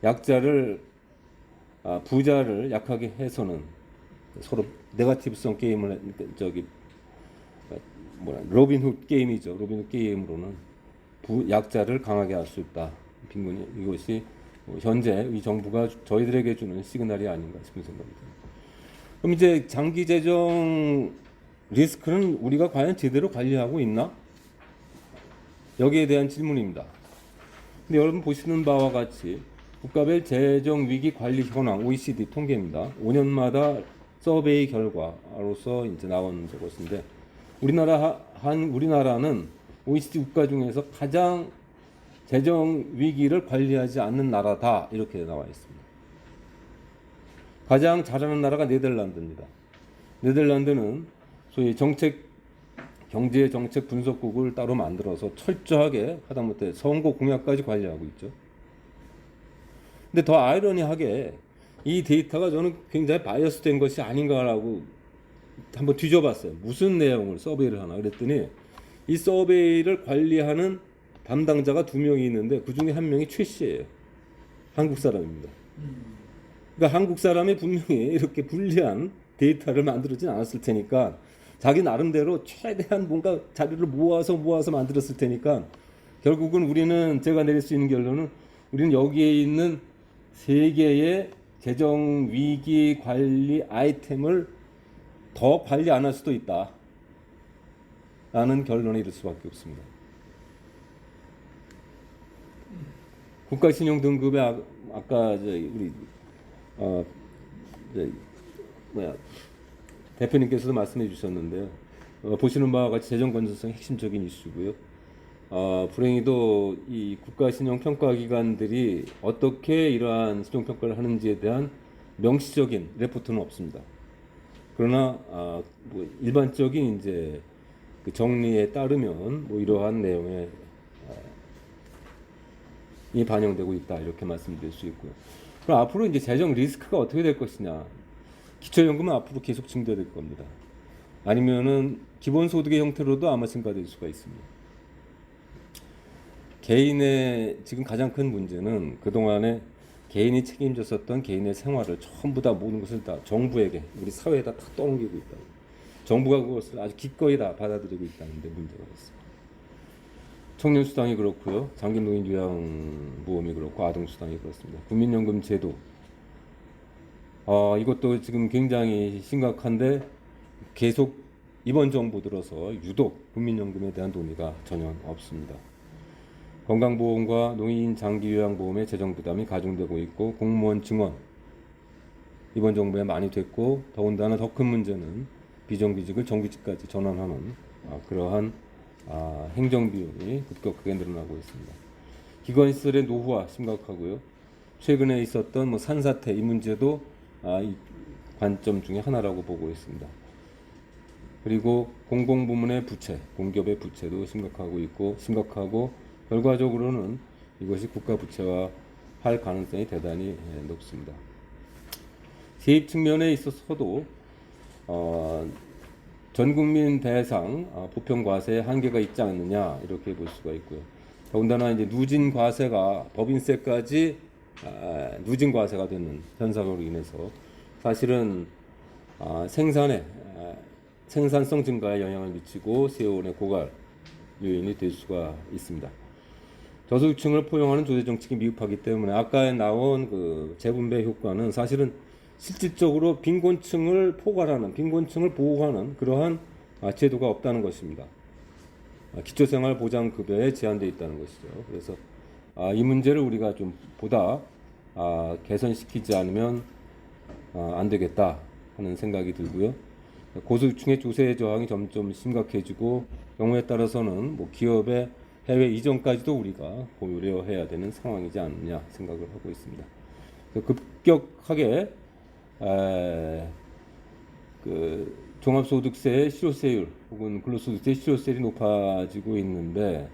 약자를 부자를 약하게 해서는 서로 네거티브성 게임을 로빈훗 게임이죠. 로빈훗 게임으로는 약자를 강하게 할 수 있다. 빈곤이 이것이 현재 이 정부가 저희들에게 주는 시그널이 아닌가 싶은 생각이 듭니다. 그럼 이제 장기 재정 리스크는 우리가 과연 제대로 관리하고 있나? 여기에 대한 질문입니다. 근데 여러분 보시는 바와 같이 국가별 재정 위기 관리 현황 OECD 통계입니다. 5년마다 서베이 결과로서 이제 나온 것인데 우리나라는 OECD 국가 중에서 가장 재정 위기를 관리하지 않는 나라다 이렇게 나와 있습니다. 가장 잘하는 나라가 네덜란드입니다. 네덜란드는 소위 경제 정책 분석국을 따로 만들어서 철저하게 하다못해 선거 공약까지 관리하고 있죠. 근데 더 아이러니하게 이 데이터가 저는 굉장히 바이어스된 것이 아닌가라고 한번 뒤져봤어요. 무슨 내용을 서베이를 하나 그랬더니 이 서베이를 관리하는 담당자가 2명이 있는데 그 중에 한 명이 최 씨예요. 한국 사람입니다. 그러니까 한국 사람이 분명히 이렇게 불리한 데이터를 만들어진 않았을 테니까 자기 나름대로 최대한 뭔가 자료를 모아서 만들었을 테니까 결국은 우리는 제가 내릴 수 있는 결론은 우리는 여기에 있는 3개의 재정 위기 관리 아이템을 더 관리 안 할 수도 있다 라는 결론에 이를 수밖에 없습니다. 국가신용등급에 아까 우리 대표님께서도 말씀해 주셨는데요. 보시는 바와 같이 재정 건전성이 핵심적인 이슈고요. 불행히도 이 국가신용평가기관들이 어떻게 이러한 신용평가를 하는지에 대한 명시적인 레포트는 없습니다. 그러나 뭐 일반적인 이제 그 정리에 따르면 뭐 이러한 내용에 이 반영되고 있다 이렇게 말씀드릴 수 있고요. 그럼 앞으로 이제 재정 리스크가 어떻게 될 것이냐? 기초연금은 앞으로 계속 증대될 겁니다. 아니면은 기본소득의 형태로도 아마 증가될 수가 있습니다. 개인의 지금 가장 큰 문제는 그동안에 개인이 책임졌었던 개인의 생활을 전부 다 모든 것을 다 정부에게, 우리 사회에다 다 떠넘기고 있다. 정부가 그것을 아주 기꺼이 다 받아들이고 있다는 데 문제가 있습니다. 청년수당이 그렇고요. 장기노인 요양보험이 그렇고 아동수당이 그렇습니다. 국민연금 제도. 이것도 지금 굉장히 심각한데 계속 이번 정부 들어서 유독 국민연금에 대한 논의가 전혀 없습니다. 건강보험과 노인 장기요양보험의 재정 부담이 가중되고 있고 공무원 증원 이번 정부에 많이 됐고 더군다나 더 큰 문제는 비정규직을 정규직까지 전환하는 그러한 행정비용이 급격하게 늘어나고 있습니다. 기관시설의 노후화 심각하고요. 최근에 있었던 뭐 산사태 이 문제도 이 관점 중에 하나라고 보고 있습니다. 그리고 공공부문의 부채, 공기업의 부채도 심각하고 결과적으로는 이것이 국가 부채화 할 가능성이 대단히 높습니다. 세입 측면에 있어서도 전국민 대상 보편 과세에 한계가 있지 않느냐 이렇게 볼 수가 있고요. 더군다나 이제 누진 과세가 법인세까지 누진 과세가 되는 현상으로 인해서 사실은 생산성 증가에 영향을 미치고 세원의 고갈 요인이 될 수가 있습니다. 저소득층을 포용하는 조세 정책이 미흡하기 때문에 아까 나온 그 재분배 효과는 사실은 실질적으로 빈곤층을 포괄하는, 빈곤층을 보호하는 그러한 제도가 없다는 것입니다. 기초생활보장급여에 제한되어 있다는 것이죠. 그래서 이 문제를 우리가 좀 보다 개선시키지 않으면 안 되겠다 하는 생각이 들고요. 고소득층의 조세 저항이 점점 심각해지고 경우에 따라서는 뭐 기업의 해외 이전까지도 우리가 고려해야 되는 상황이지 않느냐 생각을 하고 있습니다. 급격하게 그 종합소득세의 실효세율 혹은 근로소득세 실효세율이 높아지고 있는데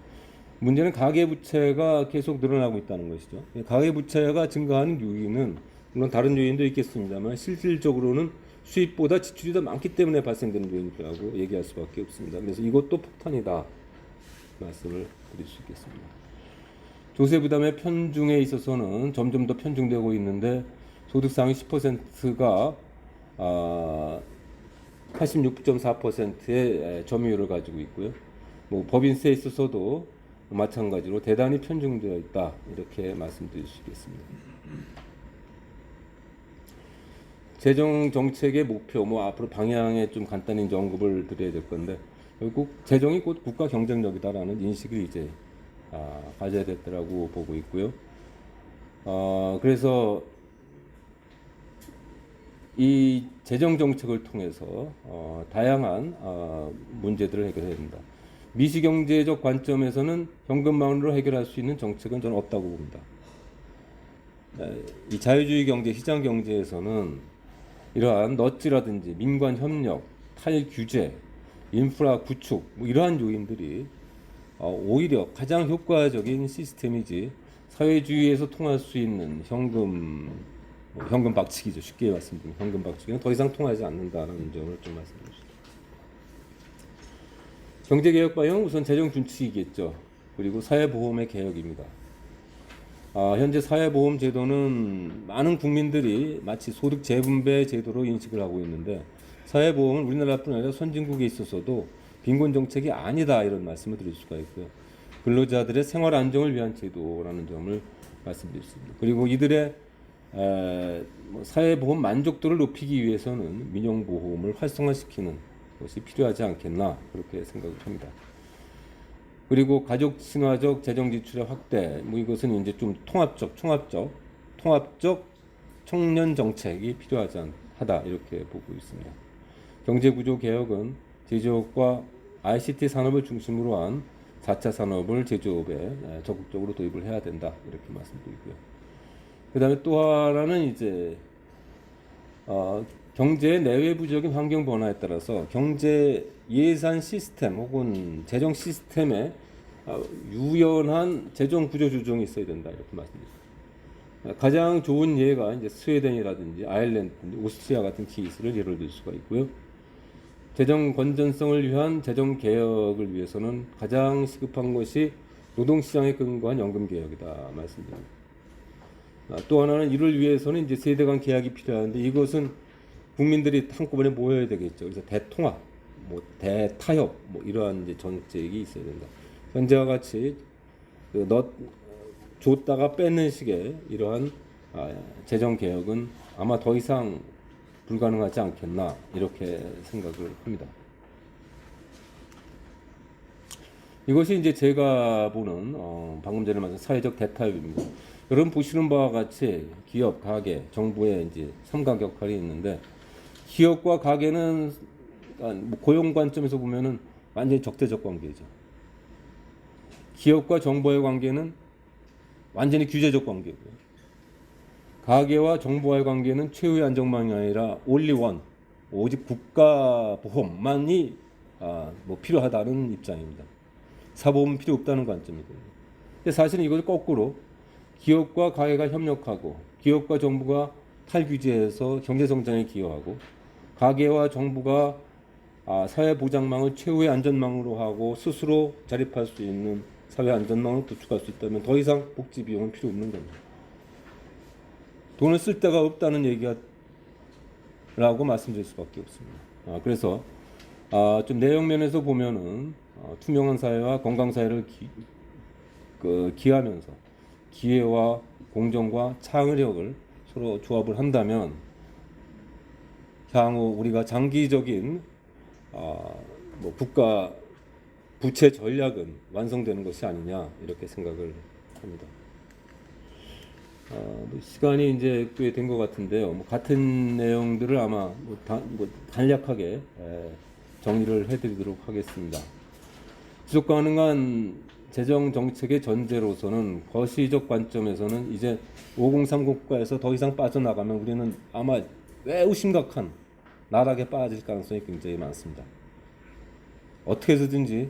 문제는 가계부채가 계속 늘어나고 있다는 것이죠. 가계부채가 증가하는 요인은 물론 다른 요인도 있겠습니다만 실질적으로는 수입보다 지출이 더 많기 때문에 발생되는 요인이라고 얘기할 수밖에 없습니다. 그래서 이것도 폭탄이다 말씀을 드릴 수 있겠습니다. 조세 부담의 편중에 있어서는 점점 더 편중되고 있는데 소득 상위 10%가 86.4%의 점유율을 가지고 있고요. 뭐 법인세에 있어서도 마찬가지로 대단히 편중되어 있다 이렇게 말씀드릴 수 있겠습니다. 재정 정책의 목표, 뭐 앞으로 방향에 좀 간단히 이제 언급을 드려야 될 건데 결국 재정이 곧 국가 경쟁력이다라는 인식을 이제 가져야 됐다라고 보고 있고요. 그래서 이 재정 정책을 통해서 다양한 문제들을 해결해야 됩니다. 미시경제적 관점에서는 현금만으로 해결할 수 있는 정책은 저는 없다고 봅니다. 이 자유주의 경제, 시장 경제에서는 이러한 넛지라든지 민관 협력, 탈규제, 인프라 구축 뭐 이러한 요인들이 오히려 가장 효과적인 시스템이지 사회주의에서 통할 수 있는 현금 박치기죠. 쉽게 말씀드리면 현금 박치기는 더 이상 통하지 않는다는 점을 좀 말씀드립니다. 경제개혁 방향은 우선 재정 준칙이겠죠. 그리고 사회보험의 개혁입니다. 현재 사회보험 제도는 많은 국민들이 마치 소득 재분배 제도로 인식을 하고 있는데 사회보험은 우리나라뿐 아니라 선진국에 있어서도 빈곤 정책이 아니다 이런 말씀을 드릴 수가 있고요. 근로자들의 생활 안정을 위한 제도라는 점을 말씀드릴 수 있습니다. 그리고 이들의 사회보험 만족도를 높이기 위해서는 민영보험을 활성화시키는 것이 필요하지 않겠나 그렇게 생각을 합니다. 그리고 가족 친화적 재정 지출의 확대, 뭐 이것은 이제 좀 통합적 청년 정책이 하다 이렇게 보고 있습니다. 경제 구조 개혁은 제조업과 ICT 산업을 중심으로 한 4차 산업을 제조업에 적극적으로 도입을 해야 된다 이렇게 말씀드리고요. 그다음에 또 하나는 이제 경제의 내외부적인 환경 변화에 따라서 경제 예산 시스템 혹은 재정 시스템에 유연한 재정 구조 조정이 있어야 된다 이렇게 말씀드립니다. 가장 좋은 예가 이제 스웨덴이라든지 아일랜드, 오스트리아 같은 케이스를 예를 들 수가 있고요. 재정 건전성을 위한 재정 개혁을 위해서는 가장 시급한 것이 노동시장에 근거한 연금 개혁이다 말씀드립니다. 또 하나는 이를 위해서는 이제 세대 간 계약이 필요한데 이것은 국민들이 한꺼번에 모여야 되겠죠. 그래서 대통합, 뭐 대타협, 뭐 이러한 이제 정책이 있어야 된다. 현재와 같이 줬다가 뺏는 식의 이러한 재정 개혁은 아마 더 이상 불가능하지 않겠나 이렇게 생각을 합니다. 이것이 이제 제가 보는 방금 전에 말한 사회적 대타협입니다. 여러분 보시는 바와 같이 기업, 가계, 정부의 이제 삼각 역할이 있는데 기업과 가계는 뭐 고용 관점에서 보면은 완전히 적대적 관계죠. 기업과 정부의 관계는 완전히 규제적 관계고요. 가계와 정부와의 관계는 최후의 안정망이 아니라 only one, 오직 국가 보험만이 뭐 필요하다는 입장입니다. 사보험은 필요 없다는 관점이거든요. 근데 사실은 이것을 거꾸로 기업과 가계가 협력하고 기업과 정부가 탈규제해서 경제성장에 기여하고 가계와 정부가 사회보장망을 최후의 안전망으로 하고 스스로 자립할 수 있는 사회안전망을 구축할 수 있다면 더 이상 복지 비용은 필요 없는 겁니다. 돈을 쓸 데가 없다는 얘기라고 말씀드릴 수밖에 없습니다. 그래서 좀 내용 면에서 보면은 투명한 사회와 건강 사회를 기하면서 기회와 공정과 창의력을 서로 조합을 한다면 향후 우리가 장기적인 뭐 국가 부채 전략은 완성되는 것이 아니냐 이렇게 생각을 합니다. 시간이 이제 꽤 된 것 같은데요. 뭐 같은 내용들을 아마 간략하게 정리를 해드리도록 하겠습니다. 지속 가능한 재정 정책의 전제로서는 거시적 관점에서는 이제 5030 국가에서 더 이상 빠져나가면 우리는 아마 매우 심각한 나락에 빠질 가능성이 굉장히 많습니다. 어떻게 해서든지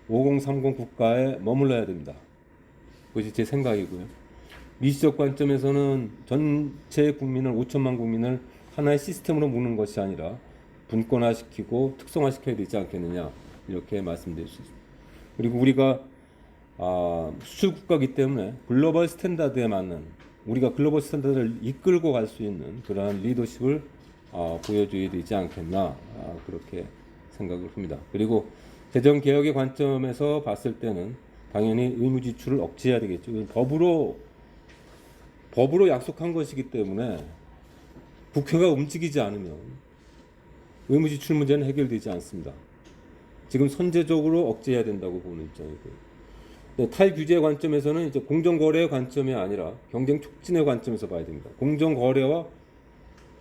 5030 국가에 머물러야 됩니다. 그것이 제 생각이고요. 미시적 관점에서는 전체 국민을 5천만 국민을 하나의 시스템으로 묶는 것이 아니라 분권화시키고 특성화시켜야 되지 않겠느냐 이렇게 말씀드릴 수 있습니다. 그리고 우리가 수출 국가이기 때문에 글로벌 스탠다드에 맞는 우리가 글로벌 스탠다드를 이끌고 갈 수 있는 그러한 리더십을 보여줘야 되지 않겠나 그렇게 생각을 합니다. 그리고 재정 개혁의 관점에서 봤을 때는 당연히 의무 지출을 억제해야 되겠죠. 법으로 약속한 것이기 때문에 국회가 움직이지 않으면 의무 지출 문제는 해결되지 않습니다. 지금 선제적으로 억제해야 된다고 보는 입장이고요. 탈규제 관점에서는 이제 공정거래의 관점이 아니라 경쟁 촉진의 관점에서 봐야 됩니다. 공정거래와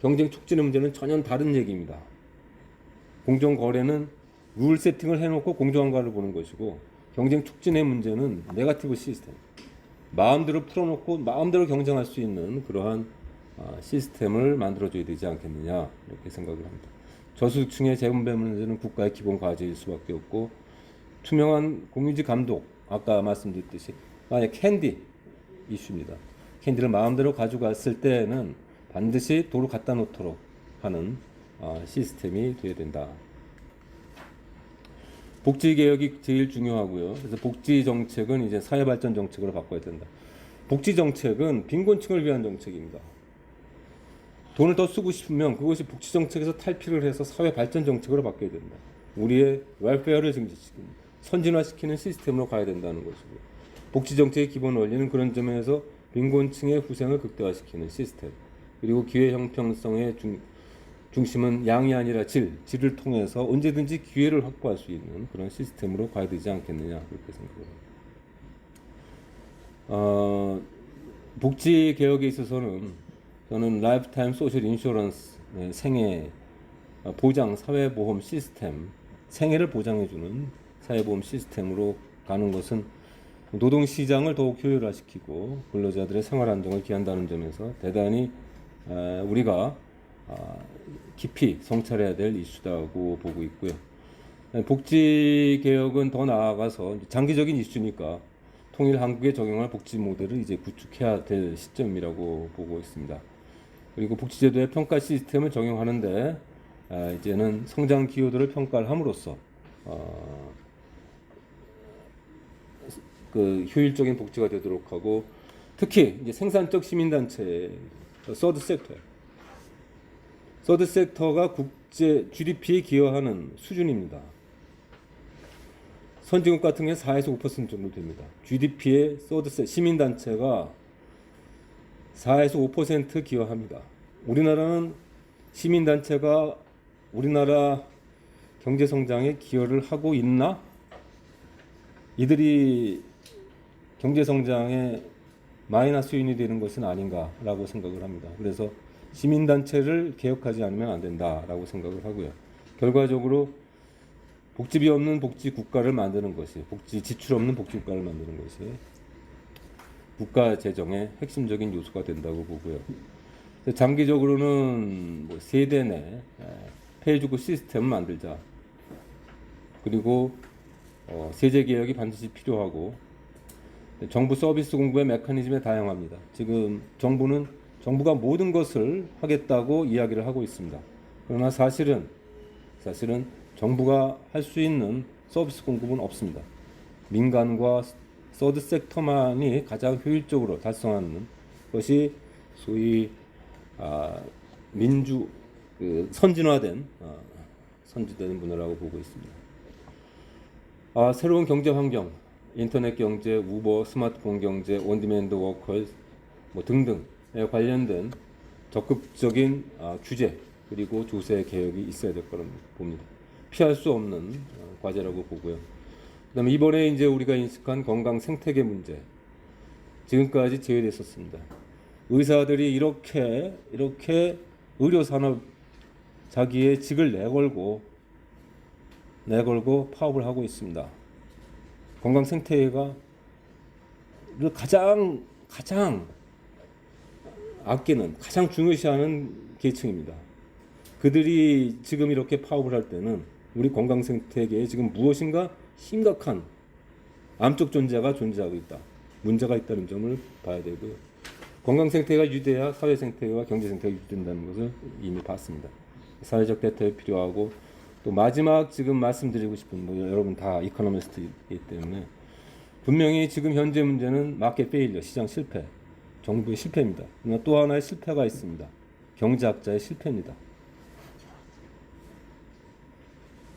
경쟁 촉진의 문제는 전혀 다른 얘기입니다. 공정거래는 룰 세팅을 해놓고 공정한가를 보는 것이고 경쟁 촉진의 문제는 네거티브 시스템, 마음대로 풀어놓고 마음대로 경쟁할 수 있는 그러한 시스템을 만들어줘야 되지 않겠느냐 이렇게 생각을 합니다. 저소득층의 재분배 문제는 국가의 기본 과제일 수밖에 없고 투명한 공유지 감독 아까 말씀드렸듯이 만약 캔디 이슈입니다. 캔디를 마음대로 가져갔을 때는 반드시 도로 갖다 놓도록 하는 시스템이 되어야 된다. 복지 개혁이 제일 중요하고요. 그래서 복지 정책은 이제 사회 발전 정책으로 바꿔야 된다. 복지 정책은 빈곤층을 위한 정책입니다. 돈을 더 쓰고 싶으면 그것이 복지 정책에서 탈피를 해서 사회 발전 정책으로 바뀌어야 된다. 우리의 웰페어를 증진시키는 선진화시키는 시스템으로 가야 된다는 것이고요. 복지 정책의 기본 원리는 그런 점에서 빈곤층의 후생을 극대화시키는 시스템. 그리고 기회 형평성의 중심은 양이 아니라 질을 통해서 언제든지 기회를 확보할 수 있는 그런 시스템으로 가야 되지 않겠느냐 그렇게 생각합니다. 복지 개혁에 있어서는 저는 라이프타임 소셜 인슈런스 생애 보장 사회보험 시스템 생애를 보장해주는 사회보험 시스템으로 가는 것은 노동시장을 더욱 효율화시키고 근로자들의 생활 안정을 기한다는 점에서 대단히 우리가 깊이 성찰해야 될 이슈다고 보고 있고요. 복지 개혁은 더 나아가서 장기적인 이슈니까 통일 한국에 적용할 복지 모델을 이제 구축해야 될 시점이라고 보고 있습니다. 그리고 복지제도의 평가 시스템을 적용하는데 이제는 성장 기여도를 평가를 함으로써 그 효율적인 복지가 되도록 하고, 특히 이제 생산적 시민단체 서드 섹터가 국제 GDP에 기여하는 수준입니다. 선진국 같은 경우에 4에서 5% 정도 됩니다. GDP에 시민단체가 4에서 5% 기여합니다. 우리나라는 시민단체가 우리나라 경제성장에 기여를 하고 있나? 이들이 경제성장에 마이너스 요인이 되는 것은 아닌가라고 생각을 합니다. 그래서 시민단체를 개혁하지 않으면 안 된다라고 생각을 하고요. 결과적으로 복지비 없는 복지국가를 만드는 것이, 복지 지출 없는 복지국가를 만드는 것이 국가 재정의 핵심적인 요소가 된다고 보고요. 장기적으로는 뭐 세대 내 페이주고 시스템을 만들자. 그리고 세제 개혁이 반드시 필요하고, 정부 서비스 공급의 메커니즘에 다양합니다. 지금 정부가 모든 것을 하겠다고 이야기를 하고 있습니다. 그러나 사실은 정부가 할 수 있는 서비스 공급은 없습니다. 민간과 서드 섹터만이 가장 효율적으로 달성하는 것이 소위 선진화된 문화라고 보고 있습니다. 새로운 경제 환경, 인터넷 경제, 우버, 스마트폰 경제, 온디맨드 워커 등등에 관련된 적극적인 규제 그리고 조세 개혁이 있어야 될 거라고 봅니다. 피할 수 없는 과제라고 보고요. 그다음에 이번에 이제 우리가 인식한 건강 생태계 문제, 지금까지 제외됐었습니다. 의사들이 이렇게 의료 산업 자기의 직을 내걸고 파업을 하고 있습니다. 건강 생태계가 가장 아끼는, 가장 중요시하는 계층입니다. 그들이 지금 이렇게 파업을 할 때는 우리 건강 생태계에 지금 무엇인가 심각한 암적 존재가 존재하고 있다. 문제가 있다는 점을 봐야 되고요. 건강 생태계가 유지돼야 사회 생태계와 경제 생태계가 유지된다는 것을 이미 봤습니다. 사회적 대책이 필요하고, 또 마지막 지금 말씀드리고 싶은, 여러분 다 이코노미스트이기 때문에 분명히 지금 현재 문제는 마켓 페일리어, 시장 실패, 정부의 실패입니다. 그러나 또 하나의 실패가 있습니다. 경제학자의 실패입니다.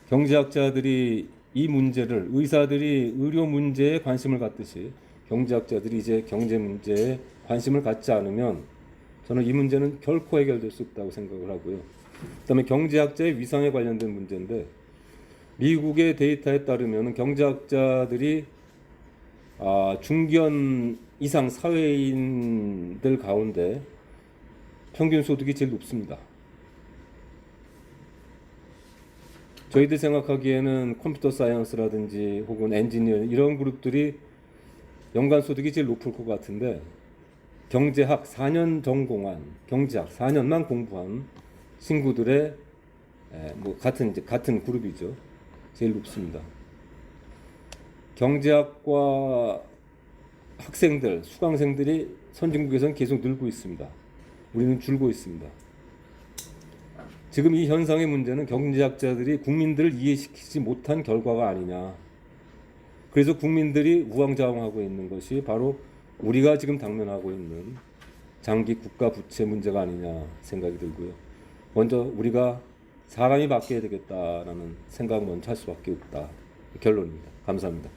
경제학자들이 이 문제를, 의사들이 의료 문제에 관심을 갖듯이 경제학자들이 이제 경제 문제에 관심을 갖지 않으면 저는 이 문제는 결코 해결될 수 없다고 생각을 하고요. 그다음에 경제학자의 위상에 관련된 문제인데, 미국의 데이터에 따르면 경제학자들이 중견 이상 사회인들 가운데 평균 소득이 제일 높습니다. 저희들 생각하기에는 컴퓨터 사이언스라든지 혹은 엔지니어 이런 그룹들이 연간 소득이 제일 높을 것 같은데, 경제학 4년 전공한, 경제학 4년만 공부한 친구들의 같은 그룹이죠. 제일 높습니다. 경제학과 학생들, 수강생들이 선진국에서는 계속 늘고 있습니다. 우리는 줄고 있습니다. 지금 이 현상의 문제는 경제학자들이 국민들을 이해시키지 못한 결과가 아니냐. 그래서 국민들이 우왕좌왕하고 있는 것이 바로 우리가 지금 당면하고 있는 장기 국가 부채 문제가 아니냐 생각이 들고요. 먼저 우리가 사람이 바뀌어야 되겠다라는 생각을 먼저 할 수밖에 없다. 결론입니다. 감사합니다.